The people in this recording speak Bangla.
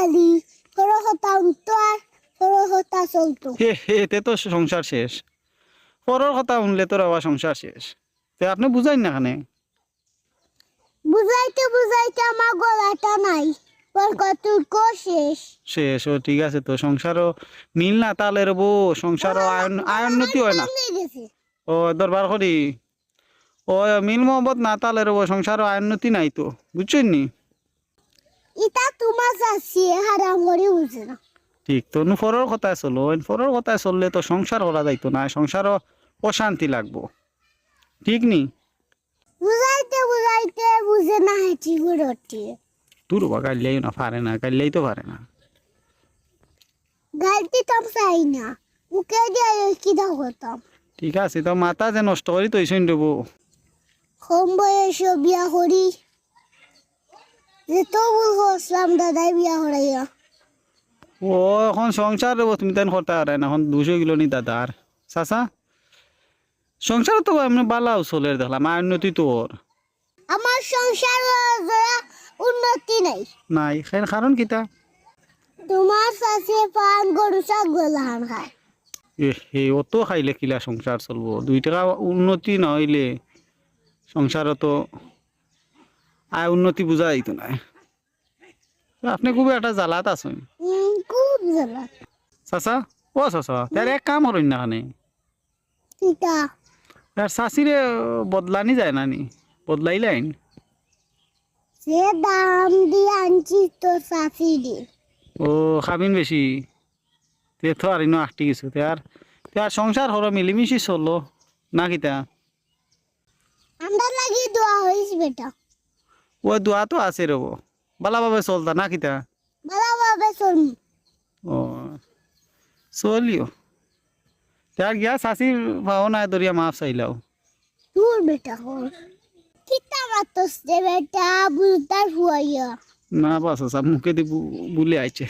খালি বড় কথা উঠতো আর বড় কথা চলতো। এতে তো সংসার শেষ। পরের কথা শুনলে তোর আবার সংসার শেষ। তো আপনি বুঝাই না খানে। বুঝাইতে বুঝাইতে আমার গলাটা নাই, ওর কতটুকু শেষ। শেষ ও ঠিক আছে তো সংসারও মিল না তাহলে রবো সংসারও আয়োন্নতি হয় না। ভাঙে গেছে। ও দরবার করি ও মিল মোহব্বত না তাহলে রবো সংসারও আয়োন্নতি নাই তো বুঝছেন নি। ইটা তোমার চাষি হারাম করে বুঝে না। ঠিক তো ফরের কথায় চলো ফরের কথায় চললে তো সংসার করা যাইতো না, সংসারও অশান্তি লাগবো ঠিক নি। বুঝাইতে বুঝাইতে বুঝে না হেঁচি ঘুরটি। তোর বা গাইলেই না পারে না, গাইলেই তো পারে না। গাইতে তো চাই না, মুখে দিয়ে কি দাও করতাম। ঠিক আছে তো মাথা যে নষ্ট করি তো এইসব দেবো। কম বয়সে বিয়া করি, যে তো ভুল করছিলাম দাদাই বিয়া করাইয়া। ও এখন সংসার দেবো তুমি তেন করতে পারে না, এখন 200 কিলো নি দাদা আর চাচা সংসার তো এমনি বালাও চলে দেখলাম আয়োন্নতি তোর আমার সংসার উন্নতি নাই। নাই কারণ কিতা। তোমার চাষে পান গরু ছাগল হান খায়। হে অত খাইলে কিলা সংসার চলবো, 2 টাকা উন্নতি না হইলে সংসারও তো আয় উন্নতি বুঝা যাইতো না। আপনি খুব একটা জ্বালাত আছেন খুব জ্বালা। চাচা। ও চাচা তার এক কাম হরইন না খানে টিকা তার চাষিরে বদলানি যায় না নি, বদলাইলেন সে দাম দিয়ে আনছি তো চাষি দিয়ে। ও খাবিন বেশি তে তো আর ইনো আটটি কিছু তার সংসার হলো মিলিমিশি চললো না কিতা। আমরা লাগি দোয়া হইস বেটা, ও দোয়া তো আছে রব বালাভাবে চলতা না কিতা। ভালোভাবে চলুন। ও চলিও তার গিয়া চাষির ভাও নাই দরিয়া মাছ চাইলাও। তোর বেটা হর কিতা মাতস রে বেটা বুঝতার হুয়াইয়া। না বাস মুখে দি বলে আইছে।